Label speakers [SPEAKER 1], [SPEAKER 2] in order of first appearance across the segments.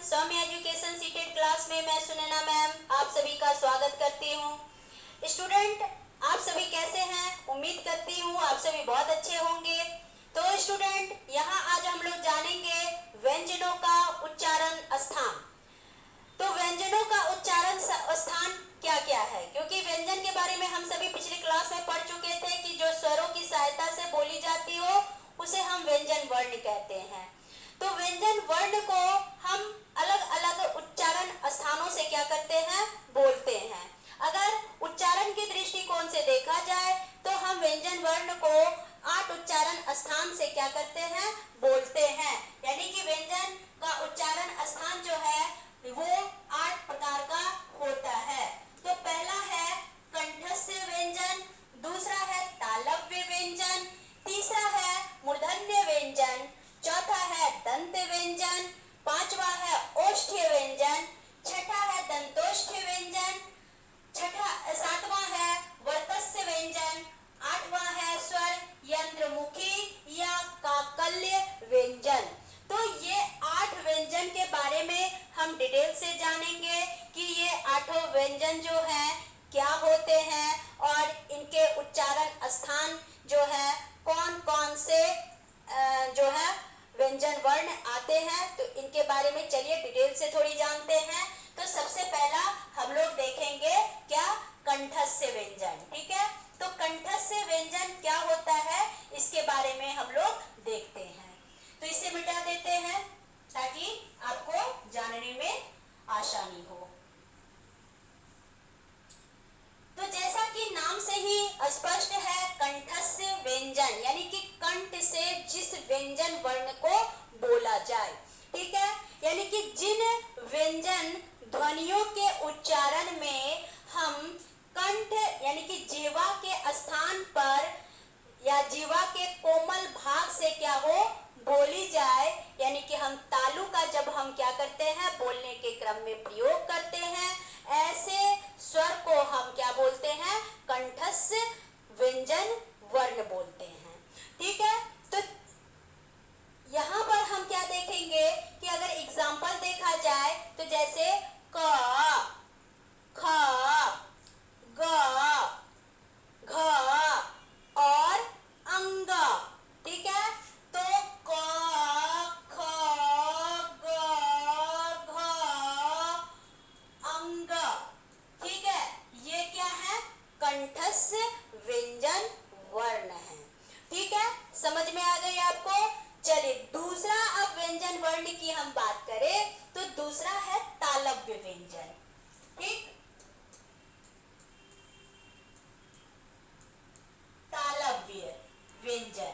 [SPEAKER 1] सौम्य education seated class में मैं Sunaina ma'am आप सभी का स्वागत करती हूँ। स्टूडेंट, आप सभी कैसे हैं? उम्मीद करती हूँ आप सभी बहुत अच्छे होंगे। तो स्टूडेंट, यहाँ आज हम लोग जानेंगे व्यंजनों का उच्चारण स्थान। तो व्यंजनों का उच्चारण स्थान क्या क्या है, क्योंकि व्यंजन के बारे में हम सभी पिछले क्लास में पढ़ चुके थे कि जो स्वरों की सहायता से बोली जाती हो उसे हम व्यंजन वर्ण कहते हैं। तो व्यंजन वर्ण को हम अलग अलग उच्चारण स्थानों से क्या करते हैं, बोलते हैं। अगर उच्चारण के दृष्टिकोण से देखा जाए तो हम व्यंजन वर्ण को 8 उच्चारण स्थान से क्या करते हैं, बोलते हैं। यानी कि व्यंजन का उच्चारण स्थान जो है वो 8 प्रकार का होता है। तो पहला है कंठस्य व्यंजन, दूसरा है तालव्य व्यंजन, तीसरा है मूर्धन्य व्यंजन, चौथा है दंत व्यंजन, पांचवा है ओष्ठ्य व्यंजन, छठा है दंतोष्ठ्य व्यंजन, सातवां है वर्तस्य व्यंजन, आठवां है स्वर यंत्रमुखी या काकल्य व्यंजन। तो ये 8 व्यंजन के बारे में हम डिटेल से जानेंगे कि ये 8 व्यंजन जो हैं क्या होते हैं और इनके उच्चारण स्थान जो है कौन कौन से जो है व्यंजन वर्ण आते हैं। तो इनके बारे में चलिए डिटेल से थोड़ी जानते हैं। तो सबसे पहला हम लोग देखेंगे क्या, कंठस्य व्यंजन। ठीक है, तो कंठस्य व्यंजन क्या होता है इसके बारे में हम लोग देखते हैं। तो इसे मिटा देते हैं ताकि आपको जानने में आसानी हो। तो जैसा कि नाम से ही स्पष्ट है, कंठस्य व्यंजन यानी कि कंठ से जिस व्यंजन वर्ण को बोला जाए। ठीक है, यानी कि जिन व्यंजन ध्वनियों के उच्चारण में हम कंठ यानी कि जीवा के स्थान पर या जीवा के कोमल भाग से क्या हो, बोली जाए, यानी कि हम तालु का जब हम क्या करते हैं, बोलने के क्रम में प्रयोग करते हैं, ऐसे स्वर को हम क्या बोलते हैं, कंठस्य व्यंजन वर्ण बोलते हैं। ठीक है, तो यहाँ पर हम क्या देखेंगे कि अगर एग्जाम्पल देखा जाए तो जैसे क, ख, ग, घ और अंग। ठीक है, तो क, ख, ग, घ, अंग। ठीक है, ये क्या है, कंठस्य व्यंजन वर्ण है। ठीक है, समझ में आ गई आपको। चलिए दूसरा, अब व्यंजन वर्ण की हम बात करें तो दूसरा है तालव्य व्यंजन। ठीक, तालव्य व्यंजन।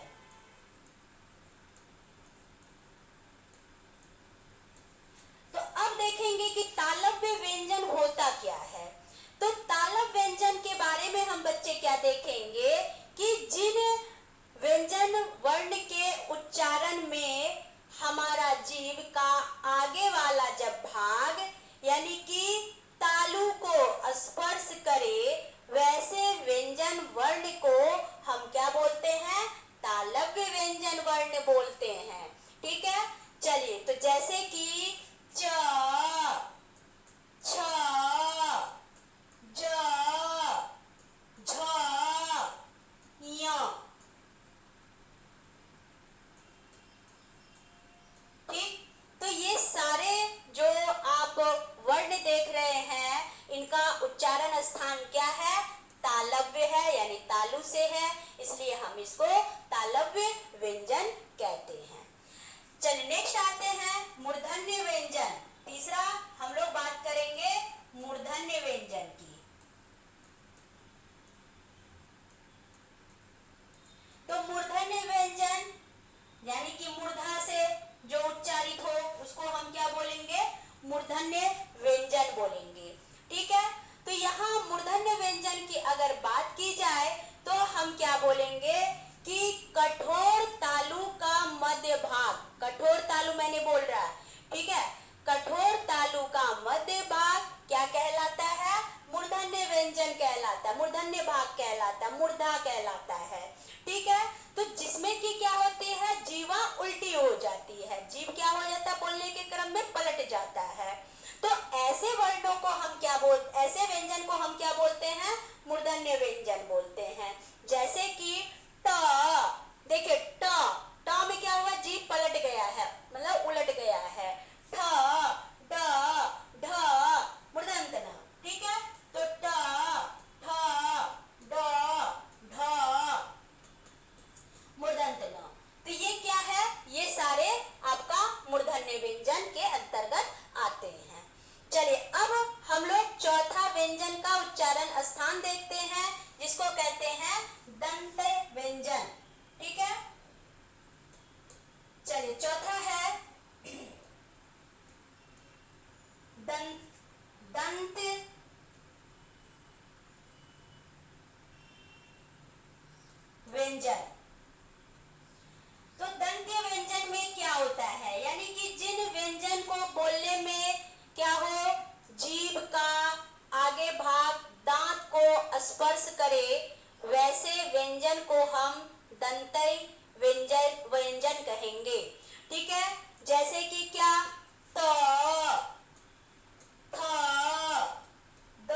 [SPEAKER 1] तो अब देखेंगे कि तालव्य व्यंजन होता क्या है। तो तालव्य व्यंजन के बारे में हम बच्चे क्या देखेंगे कि जिन व्यंजन वर्ण के उच्चारण में हमारा जीभ का आगे वाला जब भाग यानी कि तालु को स्पर्श करे, वैसे व्यंजन वर्ण को हम क्या बोलते हैं, तालव्य व्यंजन वर्ण बोलते हैं। ठीक है, चलिए तो जैसे कि च, छ, ज, झ, य। ठीक, तो ये सारे जो आप वर्ण देख रहे हैं इनका उच्चारण स्थान क्या है, तालव्य है, यानी तालु से है, इसलिए हम इसको तालव्य व्यंजन कहते हैं। चलिए नेक्स्ट आते हैं मूर्धन्य व्यंजन। तीसरा हम लोग बात करेंगे मूर्धन्य व्यंजन की। तो मूर्धन्य व्यंजन यानी कि मूर्धा से जो उच्चारित हो उसको हम क्या बोलेंगे, मूर्धन्य व्यंजन बोलेंगे। ठीक है, तो यहाँ मूर्धन्य व्यंजन की अगर बात की जाए तो हम क्या बोलेंगे कि कठोर तालु का मध्य भाग, कठोर तालु मैंने बोल रहा है। ठीक है, कठोर तालु का मध्य भाग क्या कहलाता है, मूर्धन्य व्यंजन कहलाता है, मूर्धन्य भाग कहलाता है, मूर्धा कहलाता है। ठीक है, तो जिसमें कि क्या होती है, जीवा उल्टी हो जाती है। जीभ क्या हो जाता है, बोलने के क्रम वर्ग में पलट जाता है। तो ऐसे वर्णों को हम ऐसे व्यंजन को हम क्या बोलते हैं? मूर्धन्य व्यंजन बोलते हैं। जैसे कि ट, देखिए ट में क्या हुआ? जीभ पलट गया है, मतलब उलट गया है। ठ, ड, ढ, मूर्धन्य न, ठीक है। तो ट, ठ, ड, ढ, मूर्धन्य न। तो ये क्या है? ये सारे आपका मूर्धन्य व्यंजन के अंतर्गत आते हैं। चलिए अब हम लोग चौथा व्यंजन का उच्चारण स्थान देखते हैं, जिसको कहते हैं दंत व्यंजन, ठीक है। चलिए चौथा है दंत व्यंजन। तो दंत्य व्यंजन में क्या होता है? यानी कि जिन व्यंजन को बोलने में क्या हो, जीभ का आगे भाग दांत को स्पर्श करे, वैसे व्यंजन को हम दंत्य व्यंजन कहेंगे, ठीक है। जैसे कि क्या? त, थ, द,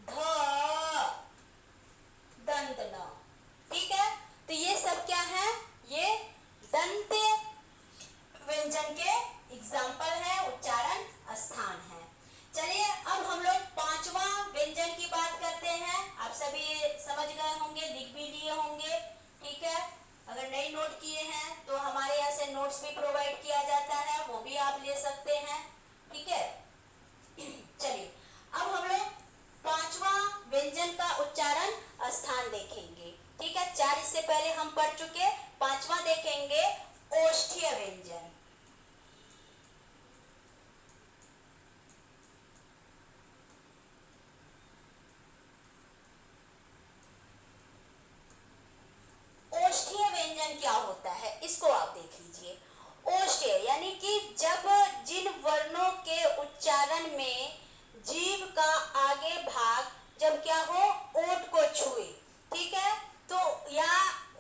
[SPEAKER 1] ध, दंत न, ठीक है। तो ये सब क्या है? ये दंत व्यंजन के एग्जाम्पल है, उच्चारण स्थान है। चलिए अब हम लोग पांचवा व्यंजन की बात करते हैं। आप सभी समझ गए होंगे, लिख भी लिए होंगे, ठीक है। अगर नहीं नोट किए हैं तो हमारे यहाँ से नोट्स भी प्रोवाइड किया जाता है, वो भी आप ले सकते हैं, ठीक है। चलिए अब हम लोग पांचवा व्यंजन का उच्चारण स्थान देखेंगे, ठीक है। चार इससे पहले हम पढ़ चुके, पांचवा देखेंगे ओष्ठ्य व्यंजन। ओष्ठ्य व्यंजन क्या होता है, इसको आप देख लीजिए। ओष्ठ्य यानी कि जब जिन वर्णों के उच्चारण में जीभ का आगे भाग जब क्या हो, ओठ को छुए, ठीक है। तो या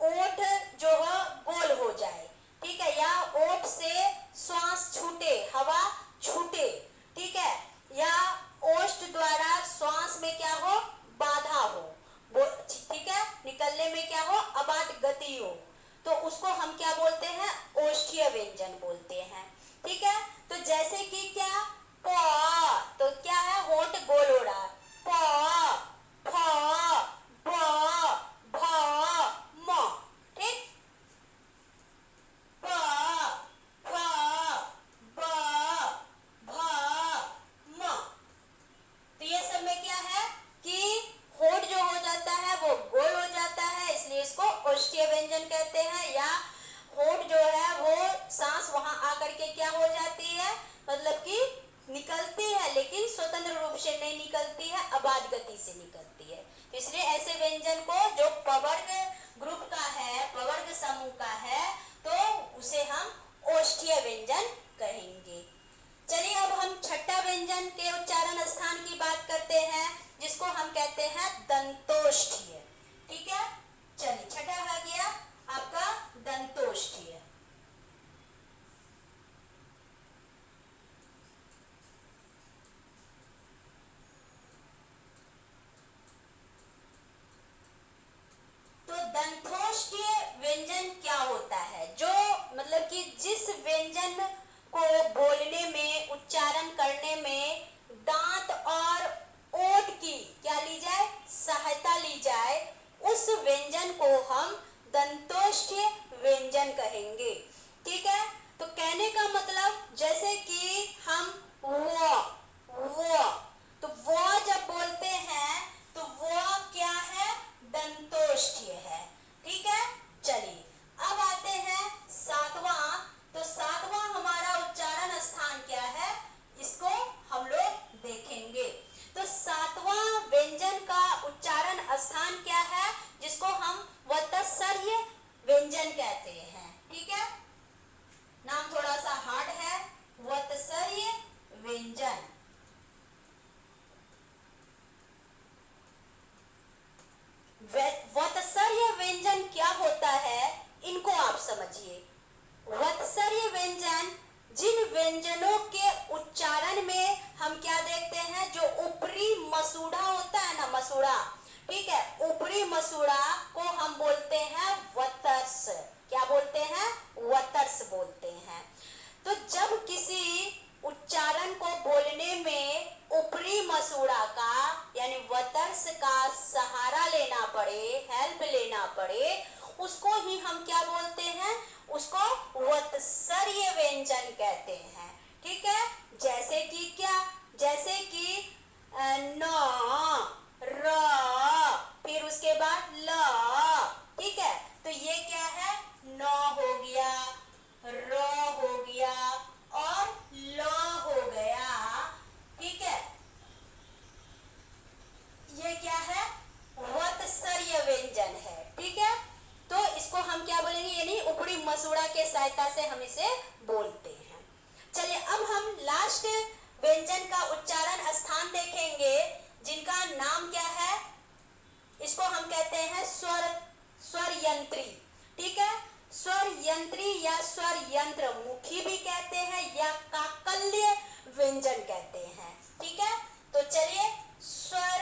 [SPEAKER 1] ओठ जो है गोल हो जाए, ठीक है, या ओठ से श्वास छूटे, हवा छूटे, ठीक है, या ओष्ठ द्वारा श्वास में क्या हो, बाधा हो, ठीक है, निकलने में क्या हो, अबाध गति हो, तो उसको हम क्या बोलते हैं? ओष्ठ्य व्यंजन बोलते हैं, ठीक है। तो जैसे कि क्या? प, तो क्या है? होंठ गोल हो रहा है। प, फ, ब, भ, म, ठीक। प, फ, ब, भ, म। तो ये सब में क्या है कि होंठ जो हो जाता है वो गोल हो जाता है, इसलिए इसको ओष्ठ्य व्यंजन कहते हैं। या होंठ जो है वो सांस वहां आकर के क्या हो जाती है, मतलब कि निकलती है, लेकिन स्वतंत्र रूप से नहीं निकलती है, अबाध गति से निकलती है। इसलिए ऐसे व्यंजन को जो पवर्ग ग्रुप का है, पवर्ग समूह का है, तो उसे हम ओष्ठ्य व्यंजन कहेंगे। चलिए अब हम छठा व्यंजन के उच्चारण स्थान की बात करते हैं, जिसको हम कहते हैं दंतोष्ठ्य, ठीक है। चलिए छठा आ गया आपका दंतोष्ठ्य। तो दंतोष्ठ्य व्यंजन क्या होता है? जो मतलब कि जिस व्यंजन को बोलने में, उच्चारण करने में दांत और ओठ की क्या ली जाए, सहायता ली जाए, उस व्यंजन को हम दंतोष्ठ्य व्यंजन कहेंगे। जिन व्यंजनों के उच्चारण में हम क्या देखते हैं, जो ऊपरी मसूड़ा होता है ना, मसूड़ा, ठीक है, ऊपरी मसूड़ा को हम बोलते हैं वतर्स। क्या बोलते हैं? वतर्स बोलते हैं। तो जब किसी उच्चारण को बोलने में ऊपरी मसूड़ा का यानी वतर्स का सहारा लेना पड़े, हेल्प लेना पड़े, उसको ही हम क्या बोलते हैं? उसको वत्सर्य व्यंजन कहते हैं। ठीक है, जैसे कि क्या, जैसे कि न, र, फिर उसके बाद ल। ठीक है, तो ये क्या है? न हो गया, र हो गया और ल हो गया। ठीक है, ये क्या है? वत्सर्य व्यंजन है। ठीक है, तो इसको हम क्या बोलेंगे, यानी ऊपरी मसूड़ा के सहायता से हम इसे बोलते हैं। चलिए अब हम लास्ट व्यंजन का उच्चारण स्थान देखेंगे, जिनका नाम क्या है? इसको हम कहते हैं स्वर यंत्री। ठीक है, स्वर यंत्री या स्वर यंत्र मुखी भी कहते हैं या काकल्य व्यंजन कहते हैं। ठीक है, तो चलिए स्वर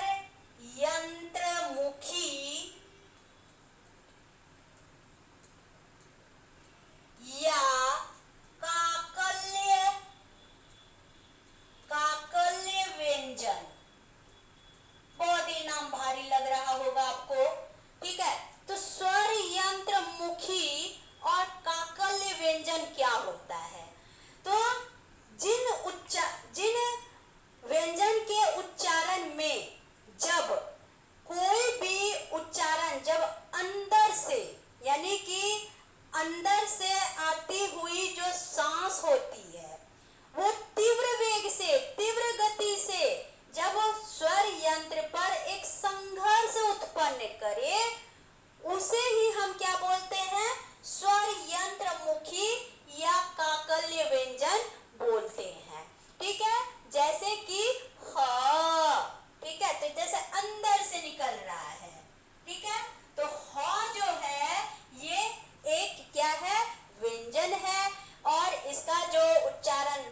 [SPEAKER 1] यंत्र मुखी या काकल्य व्यंजन, बहुत ही नाम भारी लग रहा होगा आपको। ठीक है, तो स्वर यंत्र मुखी और काकल्य व्यंजन क्या होता है? तो जिन व्यंजन के उच्चारण में जब कोई भी उच्चारण जब अंदर से, यानी कि अंदर से आती हुई जो सांस होती है वो तीव्र वेग से, तीव्र गति से जब स्वर यंत्र पर एक संघर्ष उत्पन्न करे, उसे ही हम क्या बोलते हैं? स्वर यंत्र मुखी या काकल्य व्यंजन बोलते हैं। ठीक है, जैसे कि ह। ठीक है, तो जैसे अंदर से निकल रहा है। ठीक है, तो ह जो है ये एक क्या है? व्यंजन है और इसका जो उच्चारण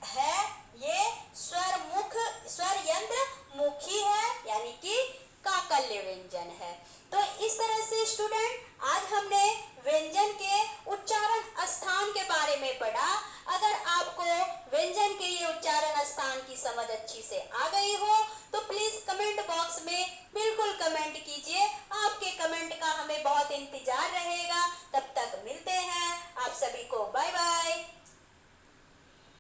[SPEAKER 1] है ये स्वर यंत्र मुखी है, यानी कि काकल्य व्यंजन है। तो इस तरह से स्टूडेंट आज हमने व्यंजन के उच्चारण स्थान के बारे में पढ़ा। अगर आपको व्यंजन के ये उच्चारण स्थान की समझ अच्छी से आ गई हो तो प्लीज कमेंट बॉक्स में बिल्कुल कमेंट कीजिए। आपके कमेंट का हमें बहुत इंतजार रहेगा। तब तक मिलते हैं, आप सभी को बाय बाय।